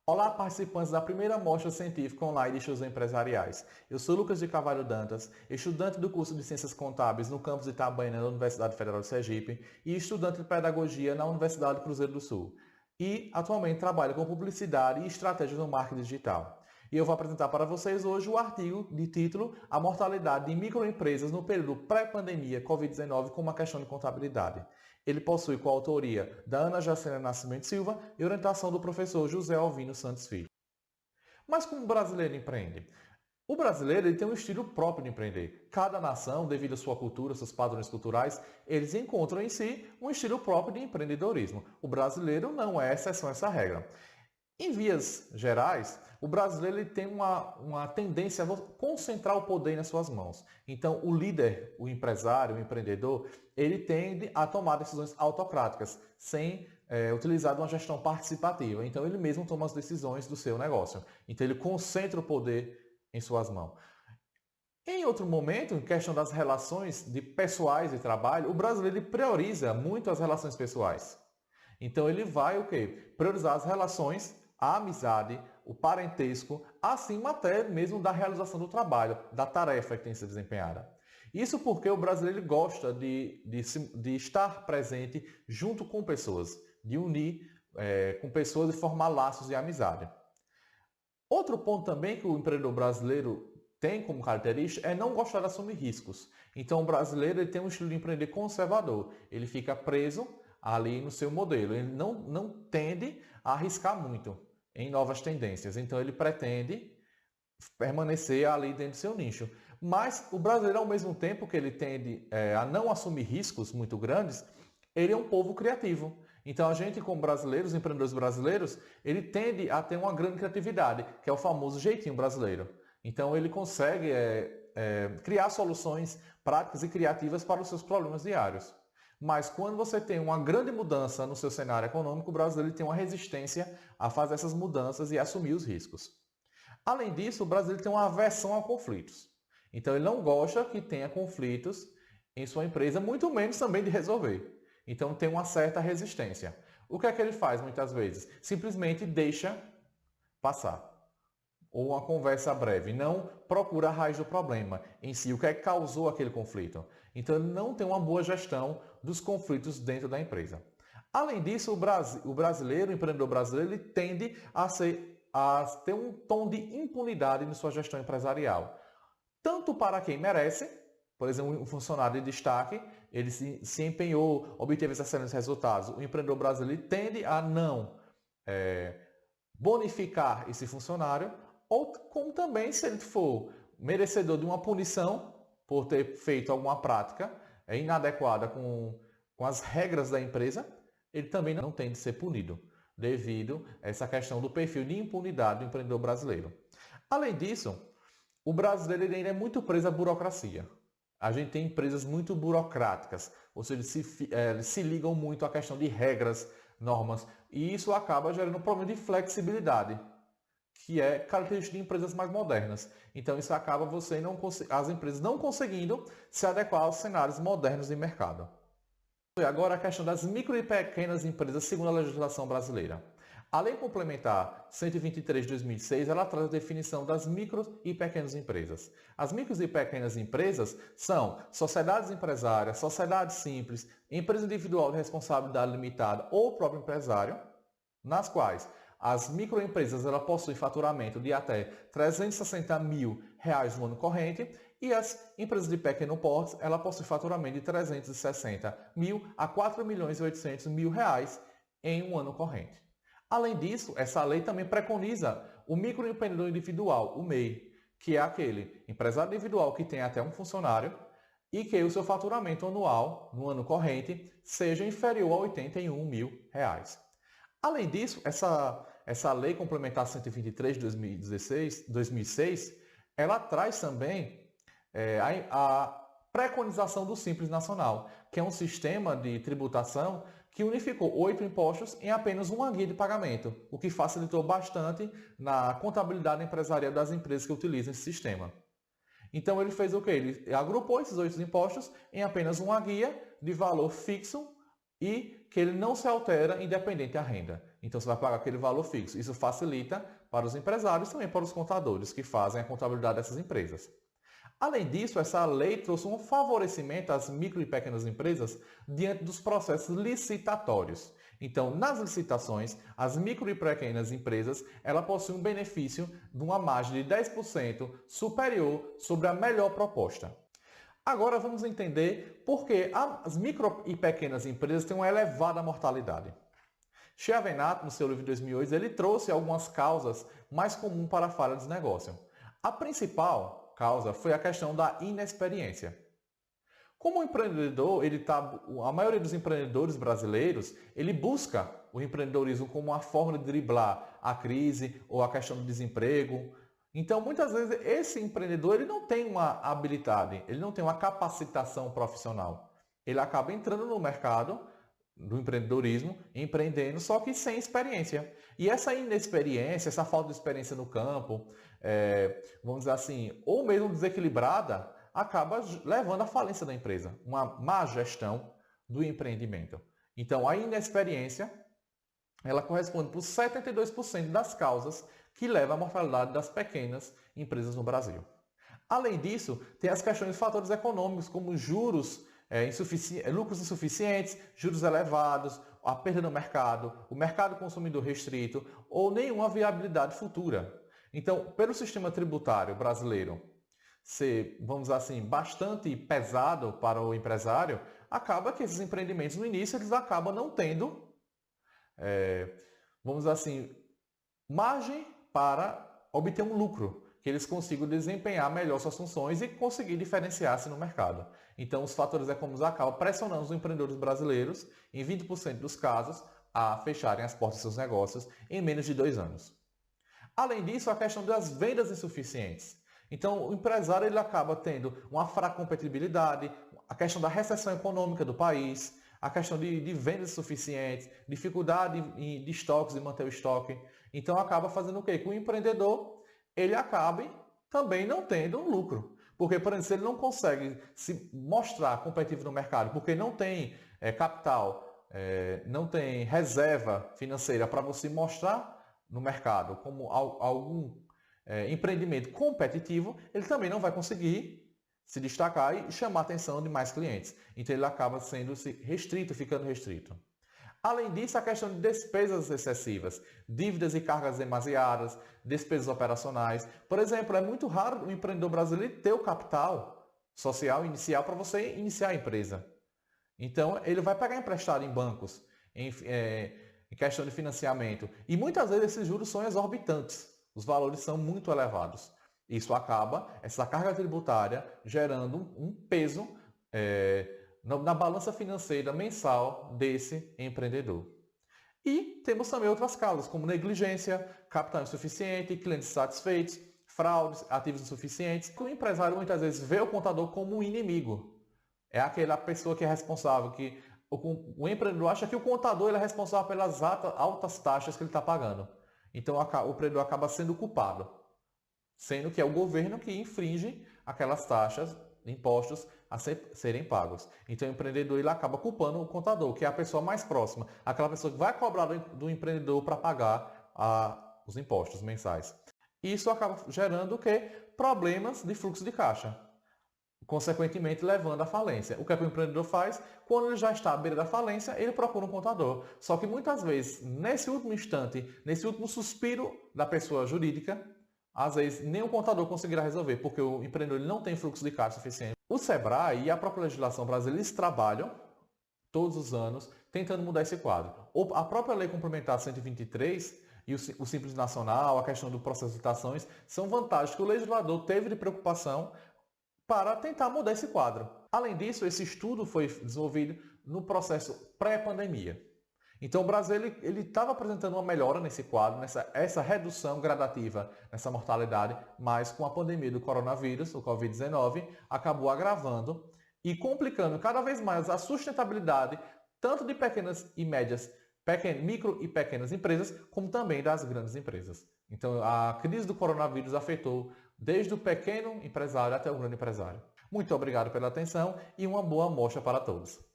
Olá, participantes da primeira mostra científica online de estudos empresariais. Eu sou Lucas de Carvalho Dantas, estudante do curso de Ciências Contábeis no campus de Itabaiana da Universidade Federal de Sergipe e estudante de Pedagogia na Universidade Cruzeiro do Sul. E atualmente trabalho com publicidade e estratégias no marketing digital. E eu vou apresentar para vocês hoje o artigo de título A Mortalidade de Microempresas no período pré-pandemia Covid-19 como uma questão de contabilidade. Ele possui coautoria da Ana Jacena Nascimento Silva e orientação do professor José Alvino Santos Filho. Mas como o brasileiro empreende? O brasileiro ele tem um estilo próprio de empreender. Cada nação, devido à sua cultura, seus padrões culturais, eles encontram em si um estilo próprio de empreendedorismo. O brasileiro não é exceção a essa regra. Em vias gerais, o brasileiro ele tem uma tendência a concentrar o poder nas suas mãos. Então, o líder, o empresário, o empreendedor, ele tende a tomar decisões autocráticas, sem utilizar uma gestão participativa. Então, ele mesmo toma as decisões do seu negócio. Então, ele concentra o poder em suas mãos. Em outro momento, em questão das relações de pessoais de trabalho, o brasileiro ele prioriza muito as relações pessoais. Então, ele vai o quê? Priorizar as relações, a amizade, o parentesco, acima até mesmo da realização do trabalho, da tarefa que tem que ser desempenhada. Isso porque o brasileiro gosta de estar presente junto com pessoas, de unir com pessoas e formar laços de amizade. Outro ponto também que o empreendedor brasileiro tem como característica é não gostar de assumir riscos. Então o brasileiro ele tem um estilo de empreender conservador, ele fica preso ali no seu modelo, ele não tende a arriscar muito em novas tendências. Então ele pretende permanecer ali dentro do seu nicho. Mas o brasileiro, ao mesmo tempo que ele tende a não assumir riscos muito grandes, ele é um povo criativo. Então a gente, como brasileiros, empreendedores brasileiros, ele tende a ter uma grande criatividade, que é o famoso jeitinho brasileiro. Então ele consegue criar soluções práticas e criativas para os seus problemas diários. Mas quando você tem uma grande mudança no seu cenário econômico, o brasileiro tem uma resistência a fazer essas mudanças e assumir os riscos. Além disso, o brasileiro tem uma aversão a conflitos. Então ele não gosta que tenha conflitos em sua empresa, muito menos também de resolver. Então tem uma certa resistência. O que é que ele faz muitas vezes? Simplesmente deixa passar. Ou uma conversa breve, não procura a raiz do problema em si, o que é que causou aquele conflito. Então ele não tem uma boa gestão dos conflitos dentro da empresa. Além disso, o brasileiro, o empreendedor brasileiro, ele tende a ter um tom de impunidade em sua gestão empresarial. Tanto para quem merece, por exemplo, um funcionário de destaque, ele se empenhou, obteve excelentes resultados. O empreendedor brasileiro tende a não bonificar esse funcionário, ou como também se ele for merecedor de uma punição por ter feito alguma prática inadequada com as regras da empresa, ele também não tem de ser punido, devido a essa questão do perfil de impunidade do empreendedor brasileiro. Além disso, o brasileiro ainda é muito preso à burocracia. A gente tem empresas muito burocráticas, ou seja, se ligam muito à questão de regras, normas, e isso acaba gerando um problema de flexibilidade, que é característica de empresas mais modernas. Então isso acaba as empresas não conseguindo se adequar aos cenários modernos de mercado. E agora a questão das micro e pequenas empresas segundo a legislação brasileira. A Lei Complementar 123 de 2006, ela traz a definição das micro e pequenas empresas. As micro e pequenas empresas são sociedades empresárias, sociedades simples, empresa individual de responsabilidade limitada ou próprio empresário, nas quais as microempresas ela possuem faturamento de até R$360 mil no ano corrente e as empresas de pequeno porte ela possui faturamento de 360 mil a R$4.800.000 em um ano corrente. Além disso, essa lei também preconiza o microempreendedor individual, o MEI, que é aquele empresário individual que tem até um funcionário e que o seu faturamento anual, no ano corrente, seja inferior a R$81 mil. Além disso, essa Lei Complementar 123 de 2006, ela traz também a preconização do Simples Nacional, que é um sistema de tributação que unificou 8 impostos em apenas uma guia de pagamento, o que facilitou bastante na contabilidade empresarial das empresas que utilizam esse sistema. Então ele fez o quê? Ele agrupou esses 8 impostos em apenas uma guia de valor fixo e que ele não se altera independente da renda. Então você vai pagar aquele valor fixo. Isso facilita para os empresários e também para os contadores que fazem a contabilidade dessas empresas. Além disso, essa lei trouxe um favorecimento às micro e pequenas empresas diante dos processos licitatórios. Então, nas licitações, as micro e pequenas empresas ela possuem um benefício de uma margem de 10% superior sobre a melhor proposta. Agora vamos entender por que as micro e pequenas empresas têm uma elevada mortalidade. Chiavenato, no seu livro de 2008, ele trouxe algumas causas mais comuns para a falha de negócio. A principal causa foi a questão da inexperiência. Como o empreendedor, a maioria dos empreendedores brasileiros, ele busca o empreendedorismo como uma forma de driblar a crise ou a questão do desemprego. Então, muitas vezes, esse empreendedor ele não tem uma habilidade, ele não tem uma capacitação profissional. Ele acaba entrando no mercado do empreendedorismo, empreendendo, só que sem experiência. E essa inexperiência, essa falta de experiência no campo, vamos dizer assim, ou mesmo desequilibrada, acaba levando à falência da empresa, uma má gestão do empreendimento. Então, a inexperiência, ela corresponde por 72% das causas que levam à mortalidade das pequenas empresas no Brasil. Além disso, tem as questões de fatores econômicos, como juros, lucros insuficientes, juros elevados, a perda no mercado, o mercado consumidor restrito ou nenhuma viabilidade futura. Então, pelo sistema tributário brasileiro ser, vamos dizer assim, bastante pesado para o empresário, acaba que esses empreendimentos no início eles acabam não tendo, vamos dizer assim, margem para obter um lucro, que eles consigam desempenhar melhor suas funções e conseguir diferenciar-se no mercado. Então, os fatores econômicos acabam pressionando os empreendedores brasileiros, em 20% dos casos, a fecharem as portas de seus negócios em menos de 2 anos. Além disso, a questão das vendas insuficientes. Então, o empresário ele acaba tendo uma fraca competitividade, a questão da recessão econômica do país, a questão de vendas insuficientes, dificuldade de estoques, de manter o estoque. Então, acaba fazendo o quê? Que o empreendedor ele acabe também não tendo um lucro. Porque, por exemplo, se ele não consegue se mostrar competitivo no mercado, porque não tem capital, não tem reserva financeira para você mostrar no mercado como algum empreendimento competitivo, ele também não vai conseguir se destacar e chamar a atenção de mais clientes. Então ele acaba sendo restrito, ficando restrito. Além disso, a questão de despesas excessivas, dívidas e cargas demasiadas, despesas operacionais. Por exemplo, é muito raro o empreendedor brasileiro ter o capital social inicial para você iniciar a empresa. Então, ele vai pegar emprestado em bancos, em questão de financiamento. E muitas vezes esses juros são exorbitantes. Os valores são muito elevados. Isso acaba, essa carga tributária, gerando um peso na balança financeira mensal desse empreendedor. E temos também outras causas, como negligência, capital insuficiente, clientes insatisfeitos, fraudes, ativos insuficientes. O empresário muitas vezes vê o contador como um inimigo. É aquela pessoa que é responsável, que o empreendedor acha que o contador ele é responsável pelas altas taxas que ele está pagando. Então o empreendedor acaba sendo culpado, sendo que é o governo que infringe aquelas taxas, impostos a serem pagos. Então o empreendedor ele acaba culpando o contador, que é a pessoa mais próxima, aquela pessoa que vai cobrar do empreendedor para pagar os impostos mensais. E isso acaba gerando o quê? Problemas de fluxo de caixa, consequentemente levando à falência. O que o empreendedor faz? Quando ele já está à beira da falência, ele procura um contador. Só que muitas vezes, nesse último instante, nesse último suspiro da pessoa jurídica, às vezes nem o contador conseguirá resolver, porque o empreendedor ele não tem fluxo de caixa suficiente. O Sebrae e a própria legislação brasileira eles trabalham todos os anos tentando mudar esse quadro. A própria Lei Complementar 123 e o Simples Nacional, a questão do processo de licitações, são vantagens que o legislador teve de preocupação para tentar mudar esse quadro. Além disso, esse estudo foi desenvolvido no processo pré-pandemia. Então o Brasil ele estava apresentando uma melhora nesse quadro, essa redução gradativa nessa mortalidade, mas com a pandemia do coronavírus, o Covid-19, acabou agravando e complicando cada vez mais a sustentabilidade tanto de pequenas e médias, micro e pequenas empresas, como também das grandes empresas. Então a crise do coronavírus afetou desde o pequeno empresário até o grande empresário. Muito obrigado pela atenção e uma boa mostra para todos.